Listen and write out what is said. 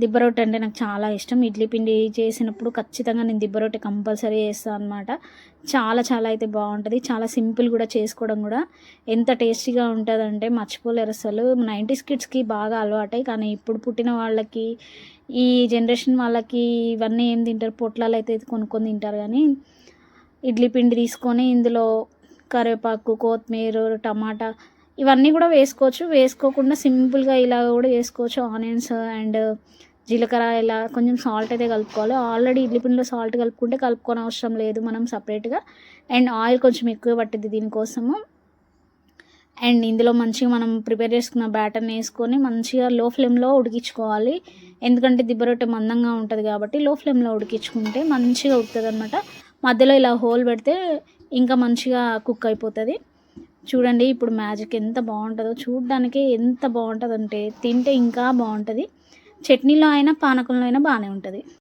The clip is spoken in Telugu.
దిబ్బ రొట్టె అంటే నాకు చాలా ఇష్టం. ఇడ్లీ పిండి చేసినప్పుడు ఖచ్చితంగా నేను దిబ్బ రొట్టె కంపల్సరీ చేస్తాను అనమాట. చాలా చాలా అయితే బాగుంటుంది. చాలా సింపుల్ కూడా చేసుకోవడం కూడా. ఎంత టేస్టీగా ఉంటుందంటే మర్చిపోలేరు అసలు. 90s కిడ్స్కి బాగా అలవాటే, కానీ ఇప్పుడు పుట్టిన వాళ్ళకి, ఈ జనరేషన్ వాళ్ళకి ఇవన్నీ ఏం తింటారు, పొట్లాలు అయితే కొనుక్కొని తింటారు. కానీ ఇడ్లీ పిండి తీసుకొని ఇందులో కరివేపాకు, కొత్తిమీర, టమాటా ఇవన్నీ కూడా వేసుకోవచ్చు. వేసుకోకుండా సింపుల్గా ఇలా కూడా చేసుకోవచ్చు. ఆనియన్స్ అండ్ జీలకర్ర ఇలా కొంచెం సాల్ట్ అయితే కలుపుకోవాలి. ఆల్రెడీ ఇడ్లీ పిండిలో సాల్ట్ కలుపుకోని అవసరం లేదు మనం సపరేట్గా. అండ్ ఆయిల్ కొంచెం ఎక్కువ పట్టింది దీనికోసము. అండ్ ఇందులో మంచిగా మనం ప్రిపేర్ చేసుకున్న బ్యాటర్ని వేసుకొని మంచిగా లో ఫ్లేమ్లో ఉడికించుకోవాలి. ఎందుకంటే దిబ్బ రొట్టె మందంగా ఉంటుంది కాబట్టి లో ఫ్లేమ్లో ఉడికించుకుంటే మంచిగా ఉడుకుతుంది అనమాట. మధ్యలో ఇలా హోల్ పెడితే ఇంకా మంచిగా కుక్ అయిపోతుంది. చూడండి ఇప్పుడు మ్యాజిక్ ఎంత బాగుంటుందో, చూడడానికి ఎంత బాగుంటుందంటే తింటే ఇంకా బాగుంటుంది. చట్నీలో అయినా పానకంలో అయినా బాగానే ఉంటుంది.